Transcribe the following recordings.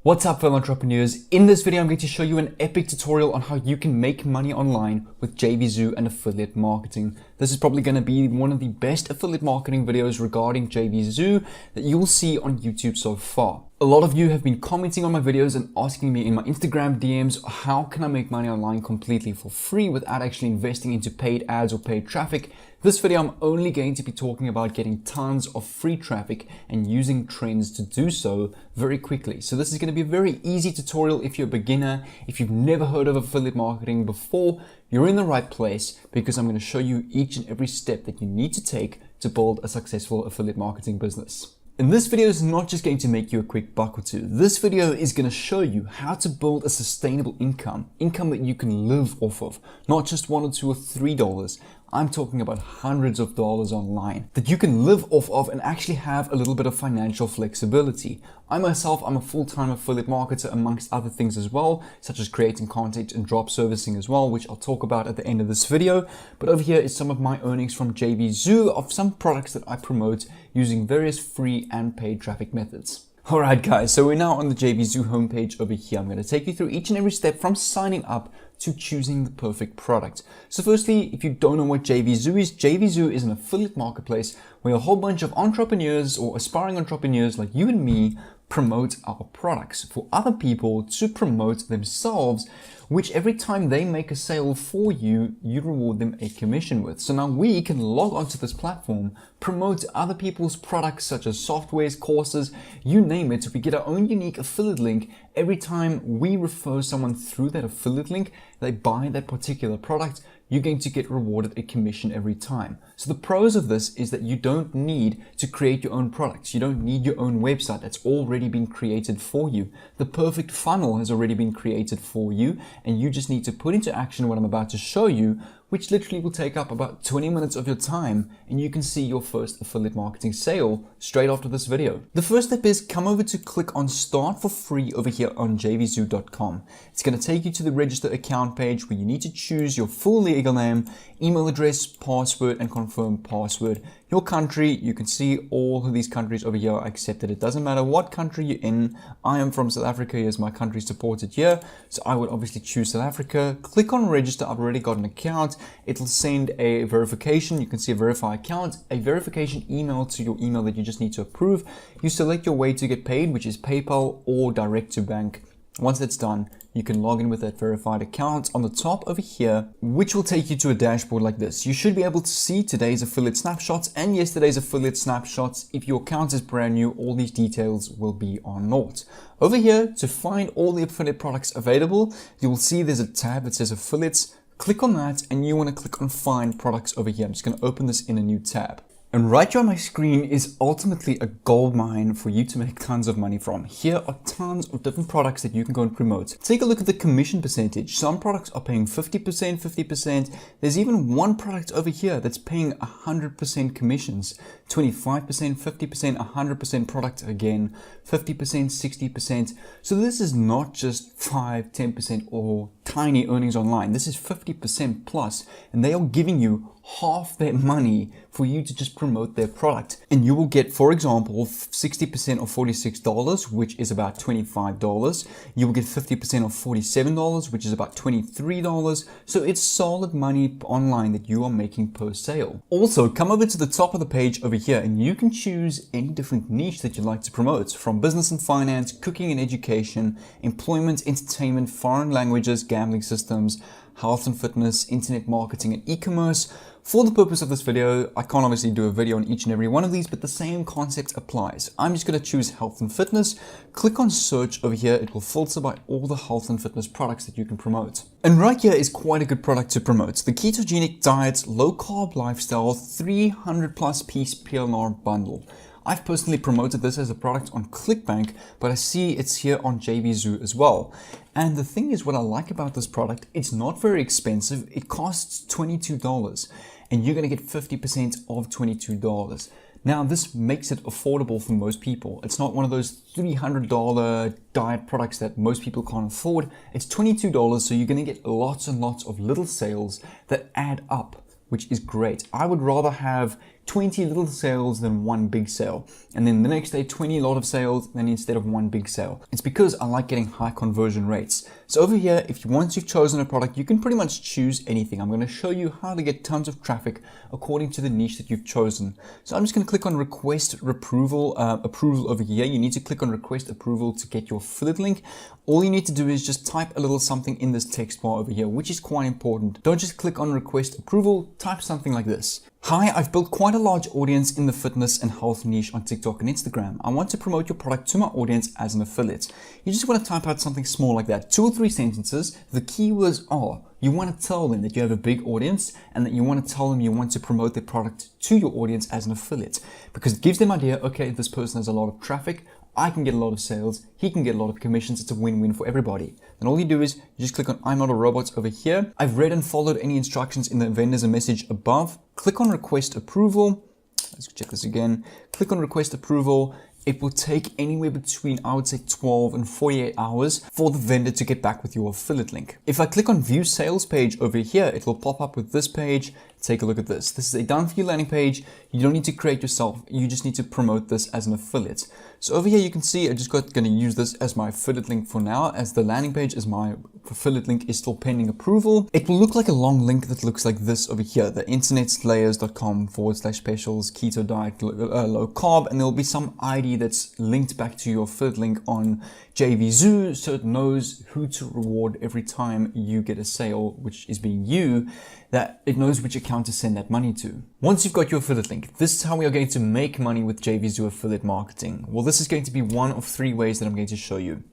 What's up, fellow entrepreneurs? In this video, I'm going to show you an epic tutorial on how you can make money online with Jvzoo and affiliate marketing. This is probably going to be one of the best affiliate marketing videos regarding Jvzoo that you will see on YouTube so far. A lot of you have been commenting on my videos and asking me in my Instagram DMs, how can I make money online completely for free without actually investing into paid ads or paid traffic? This video, I'm only going to be talking about getting tons of free traffic and using trends to do so very quickly. So this is going to be a very easy tutorial if you're a beginner. If you've never heard of affiliate marketing before, you're in the right place because I'm going to show you each and every step that you need to take to build a successful affiliate marketing business. And this video is not just going to make you a quick buck or two. This video is going to show you how to build a sustainable income that you can live off of, not just $1 or $2 or $3. I'm talking about hundreds of dollars online that you can live off of and actually have a little bit of financial flexibility. I'm a full-time affiliate marketer amongst other things as well, such as creating content and drop servicing as well, which I'll talk about at the end of this video. But over here is some of my earnings from Jvzoo of some products that I promote using various free and paid traffic methods. Alright guys, so we're now on the Jvzoo homepage over here. I'm going to take you through each and every step from signing up to choosing the perfect product. So firstly, if you don't know what Jvzoo is an affiliate marketplace where a whole bunch of entrepreneurs or aspiring entrepreneurs like you and me promote our products for other people to promote themselves, which every time they make a sale for you, you reward them a commission with. So now we can log onto this platform, promote other people's products such as softwares, courses, you name it. We get our own unique affiliate link. Every time we refer someone through that affiliate link, they buy that particular product, you're going to get rewarded a commission every time. So the pros of this is that you don't need to create your own products. You don't need your own website that's already been created for you. The perfect funnel has already been created for you, and you just need to put into action what I'm about to show you, which literally will take up about 20 minutes of your time, and you can see your first affiliate marketing sale straight after this video. The first step is come over to click on Start for Free over here on jvzoo.com. It's going to take you to the register account page where you need to choose your full legal name, email address, password, and confirm password. Your country, you can see all of these countries over here are accepted. It doesn't matter what country you're in. I am from South Africa. Here's my country supported here. So I would obviously choose South Africa. Click on register. I've already got an account. It'll send a verification. You can see a verify account, a verification email to your email that you just need to approve. You select your way to get paid, which is PayPal or direct to bank. Once that's done, you can log in with that verified account on the top over here, which will take you to a dashboard like this. You should be able to see today's affiliate snapshots and yesterday's affiliate snapshots. If your account is brand new, all these details will be on naught. Over here, to find all the affiliate products available, you will see there's a tab that says affiliates. Click on that and you want to click on find products over here. I'm just going to open this in a new tab. And right here on my screen is ultimately a gold mine for you to make tons of money from. Here are tons of different products that you can go and promote. Take a look at the commission percentage. Some products are paying 50%, 50%. There's even one product over here that's paying 100% commissions. 25%, 50%, 100% product again, 50%, 60%. So this is not just 5, 10% or tiny earnings online. This is 50% plus, and they are giving you half their money for you to just promote their product. And you will get, for example, 60% of $46, which is about $25. You will get 50% of $47, which is about $23. So it's solid money online that you are making per sale. Also, come over to the top of the page over here and you can choose any different niche that you'd like to promote, from business and finance, cooking and education, employment, entertainment, foreign languages, gambling systems, health and fitness, internet marketing, and e-commerce. For the purpose of this video, I can't obviously do a video on each and every one of these, but the same concept applies. I'm just going to choose health and fitness. Click on search over here. It will filter by all the health and fitness products that you can promote. And right here is quite a good product to promote. The ketogenic diet, low carb lifestyle, 300 plus piece PLR bundle. I've personally promoted this as a product on ClickBank, but I see it's here on Jvzoo as well. And the thing is, what I like about this product, it's not very expensive. It costs $22 and you're going to get 50% of $22. Now, this makes it affordable for most people. It's not one of those $300 diet products that most people can't afford. It's $22, so you're going to get lots and lots of little sales that add up, which is great. I would rather have 20 little sales than one big sale. And then the next day, 20 lot of sales, then instead of one big sale. It's because I like getting high conversion rates. So over here, once you've chosen a product, you can pretty much choose anything. I'm going to show you how to get tons of traffic according to the niche that you've chosen. So I'm just going to click on request approval over here. You need to click on request approval to get your affiliate link. All you need to do is just type a little something in this text bar over here, which is quite important. Don't just click on request approval, type something like this. Hi, I've built quite a large audience in the fitness and health niche on TikTok and Instagram. I want to promote your product to my audience as an affiliate. You just want to type out something small like that, 2 or 3 sentences. The keywords are, you want to tell them that you have a big audience and that you want to tell them you want to promote their product to your audience as an affiliate, because it gives them idea, okay, this person has a lot of traffic, I can get a lot of sales, he can get a lot of commissions, it's a win-win for everybody. Then all you do is you just click on I'm not a robot over here. I've read and followed any instructions in the vendor's message above. Click on request approval. Let's check this again. Click on request approval. It will take anywhere between, I would say, 12 and 48 hours for the vendor to get back with your affiliate link. If I click on view sales page over here, it will pop up with this page. Take a look at this. This is a done for you landing page. You don't need to create yourself. You just need to promote this as an affiliate. So over here, you can see I just going to use this as my affiliate link for now, as the landing page as my affiliate link is still pending approval. It will look like a long link that looks like this over here, the internetslayers.com/specials, keto diet, low carb, and there'll be some ID that's linked back to your affiliate link on Jvzoo, so it knows who to reward every time you get a sale, which is being you, that it knows which account to send that money to. Once you've got your affiliate link, this is how we are going to make money with Jvzoo affiliate marketing. Well, this is going to be one of 3 ways that I'm going to show you.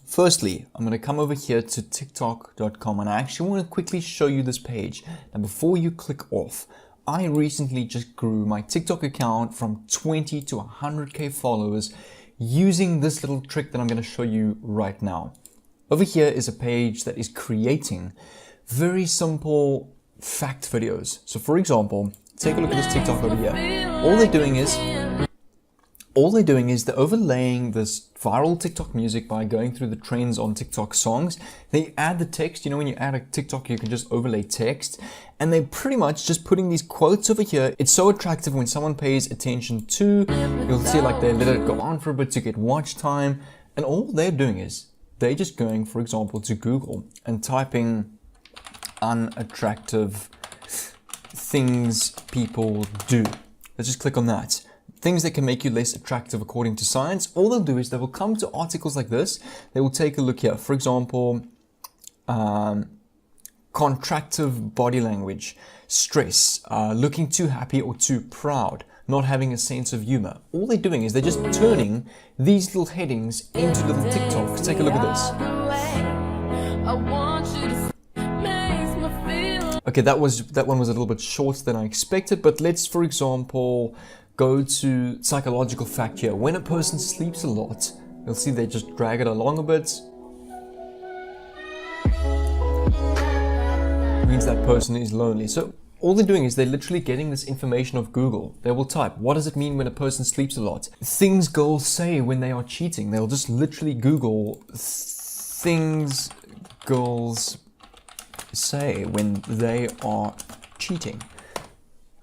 Firstly, I'm going to come over here to tiktok.com and I actually want to quickly show you this page. Now, before you click off, I recently just grew my TikTok account from 20 to 100k followers using this little trick that I'm going to show you right now. Over here is a page that is creating very simple fact videos. So for example, take a look at this TikTok over here. All they're doing is they're overlaying this viral TikTok music by going through the trends on TikTok songs. They add the text. You know, when you add a TikTok, you can just overlay text. And they're pretty much just putting these quotes over here. It's so attractive when someone pays attention to. You'll see like they let it go on for a bit to get watch time. And all they're doing is they're just going, for example, to Google and typing unattractive things people do. Let's just click on that. Things that can make you less attractive according to science. All they'll do is they will come to articles like this. They will take a look here. For example, contractive body language, stress, looking too happy or too proud, not having a sense of humor. All they're doing is they're just turning these little headings into little TikToks. Take a look at this. Okay, that one was a little bit shorter than I expected, but let's, for example, go to psychological fact here. When a person sleeps a lot, you'll see they just drag it along a bit. It means that person is lonely. So all they're doing is they're literally getting this information of Google. They will type, what does it mean when a person sleeps a lot? Things girls say when they are cheating. They'll just literally Google things girls say when they are cheating.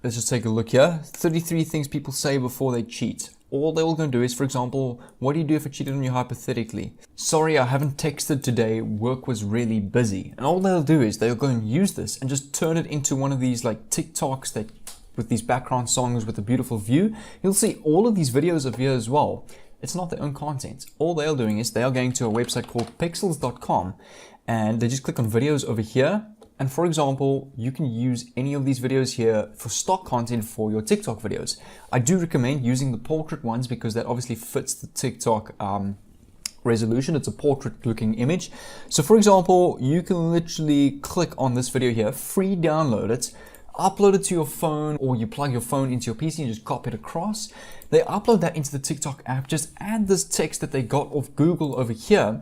Let's just take a look here. 33 things people say before they cheat. All they're all going to do is, for example, what do you do if I cheated on you hypothetically? Sorry, I haven't texted today. Work was really busy. And all they'll do is they'll go and use this and just turn it into one of these like TikToks that with these background songs with a beautiful view. You'll see all of these videos of here as well. It's not their own content. All they're doing is they are going to a website called pixels.com and they just click on videos over here. And for example, you can use any of these videos here for stock content for your TikTok videos. I do recommend using the portrait ones because that obviously fits the TikTok resolution. It's a portrait looking image. So for example, you can literally click on this video here, free download it, upload it to your phone, or you plug your phone into your PC and just copy it across. They upload that into the TikTok app, just add this text that they got off Google over here,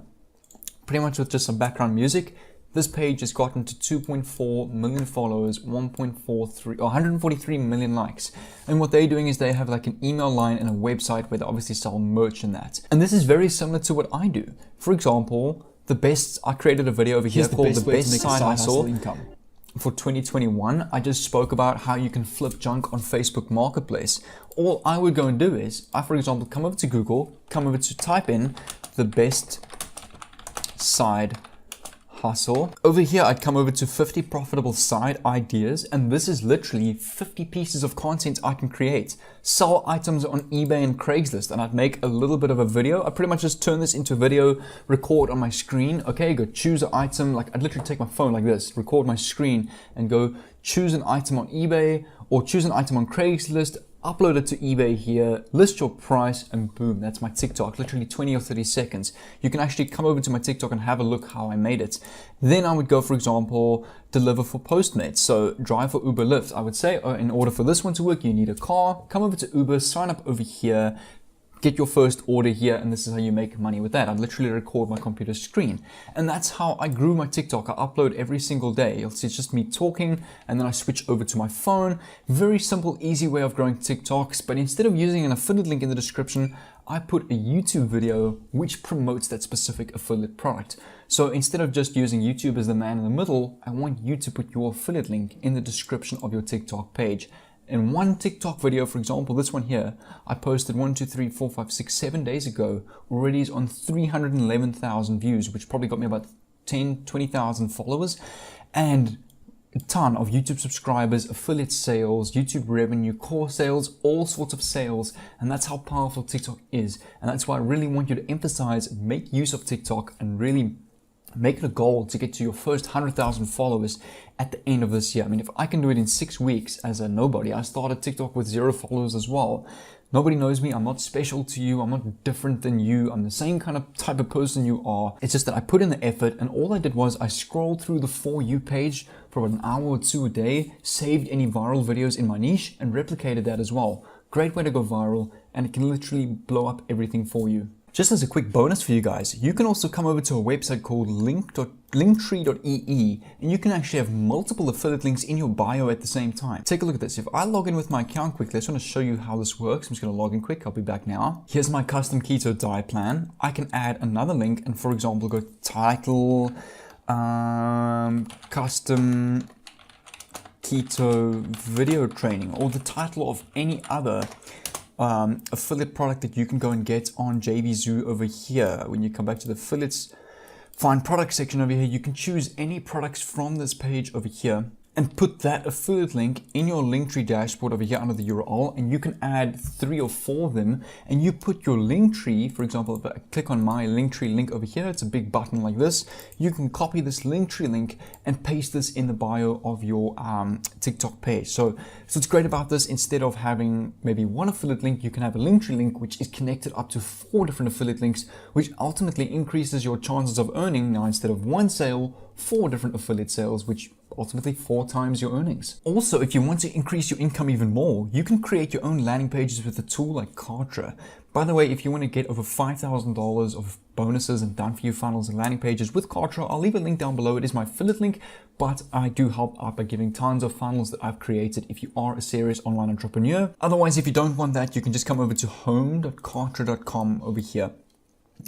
pretty much with just some background music. This page has gotten to 2.4 million followers, 143 million likes. And what they're doing is they have like an email line and a website where they obviously sell merch in that. And this is very similar to what I do. For example, I created a video over here called the best side hustle income. for 2021, I just spoke about how you can flip junk on Facebook Marketplace. All I would go and do is, for example, come over to Google, come over to type in the best side hustle. Over here, I'd come over to 50 profitable side ideas, and this is literally 50 pieces of content I can create. Sell items on eBay and Craigslist, and I'd make a little bit of a video. I pretty much just turn this into a video, record on my screen. Okay, go choose an item. Like I'd literally take my phone like this, record my screen, and go choose an item on eBay or choose an item on Craigslist. Upload it to eBay here, list your price, and boom, that's my TikTok, literally 20 or 30 seconds. You can actually come over to my TikTok and have a look how I made it. Then I would go, for example, deliver for Postmates. So drive for Uber Lyft. I would say, in order for this one to work, you need a car. Come over to Uber, sign up over here, get your first order here, and this is how you make money with that. I literally record my computer screen, and that's how I grew my TikTok. I upload every single day. You'll see it's just me talking, and then I switch over to my phone. Very simple, easy way of growing TikToks, but instead of using an affiliate link in the description, I put a YouTube video which promotes that specific affiliate product. So instead of just using YouTube as the man in the middle, I want you to put your affiliate link in the description of your TikTok page. In one TikTok video, for example, this one here, I posted 7 days ago, already is on 311,000 views, which probably got me about 20,000 followers, and a ton of YouTube subscribers, affiliate sales, YouTube revenue, core sales, all sorts of sales. And that's how powerful TikTok is. And that's why I really want you to emphasize, make use of TikTok and really make it a goal to get to your first 100,000 followers at the end of this year. I mean, if I can do it in 6 weeks as a nobody, I started TikTok with 0 followers as well. Nobody knows me. I'm not special to you. I'm not different than you. I'm the same kind of type of person you are. It's just that I put in the effort, and all I did was I scrolled through the For You page for about an hour or 2 a day, saved any viral videos in my niche, and replicated that as well. Great way to go viral, and it can literally blow up everything for you. Just as a quick bonus for you guys, you can also come over to a website called linktree.ee, and you can actually have multiple affiliate links in your bio at the same time. Take a look at this. If I log in with my account quickly, I just want to show you how this works. I'm just going to log in quick. I'll be back now. Here's my custom keto diet plan. I can add another link and, for example, go title, custom keto video training, or the title of any other affiliate product that you can go and get on Jvzoo over here. When you come back to the affiliates, find product section over here, you can choose any products from this page over here and put that affiliate link in your Linktree dashboard over here under the URL, and you can add 3 or 4 of them, and you put your Linktree, for example, if I click on my Linktree link over here, it's a big button like this, you can copy this Linktree link and paste this in the bio of your TikTok page. So what's great about this, instead of having maybe one affiliate link, you can have a Linktree link which is connected up to 4 different affiliate links, which ultimately increases your chances of earning. Now, instead of 1 sale, 4 different affiliate sales, which ultimately 4 times your earnings. Also, if you want to increase your income even more, you can create your own landing pages with a tool like Kartra. By the way, if you want to get over $5,000 of bonuses and done for you funnels and landing pages with Kartra, I'll leave a link down below. It is my affiliate link, but I do help out by giving tons of funnels that I've created if you are a serious online entrepreneur. Otherwise, if you don't want that, you can just come over to home.kartra.com over here,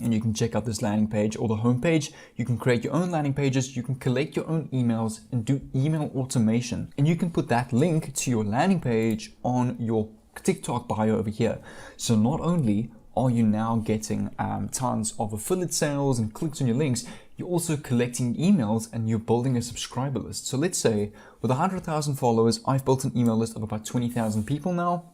and you can check out this landing page or the home page. You can create your own landing pages, you can collect your own emails and do email automation. And you can put that link to your landing page on your TikTok bio over here. So not only are you now getting tons of affiliate sales and clicks on your links, you're also collecting emails and you're building a subscriber list. So let's say with 100,000 followers, I've built an email list of about 20,000 people now.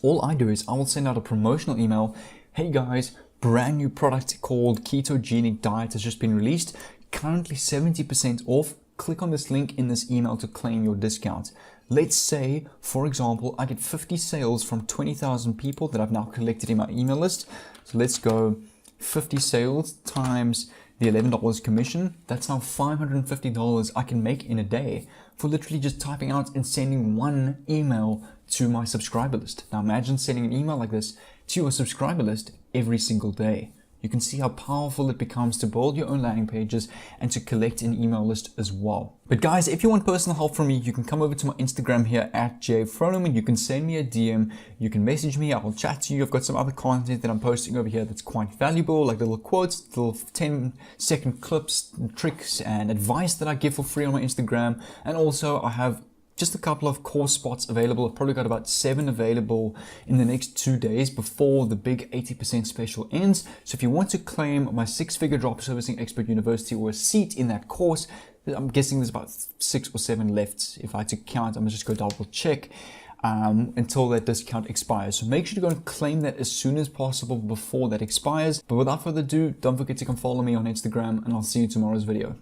All I do is I will send out a promotional email. Hey guys, brand new product called Ketogenic Diet has just been released, currently 70% off. Click on this link in this email to claim your discount. Let's say, for example, I get 50 sales from 20,000 people that I've now collected in my email list. So let's go 50 sales times the $11 commission. That's now $550 I can make in a day for literally just typing out and sending one email to my subscriber list. Now imagine sending an email like this to your subscriber list every single day. you can see how powerful it becomes to build your own landing pages and to collect an email list as well. But guys, if you want personal help from me, you can come over to my Instagram here at Froneman. You can send me a DM, you can message me, I'll chat to you. I've got some other content that I'm posting over here that's quite valuable, like little quotes, little 10-second clips, tricks, and advice that I give for free on my Instagram. And also I have just a couple of course spots available. I've probably got about 7 available in the next 2 days before the big 80% special ends. So if you want to claim my 6-figure drop servicing expert university or a seat in that course, I'm guessing there's about 6 or 7 left. If I had to count, I'm just going to double check until that discount expires. So make sure to go and claim that as soon as possible before that expires. But without further ado, don't forget to come follow me on Instagram, and I'll see you in tomorrow's video.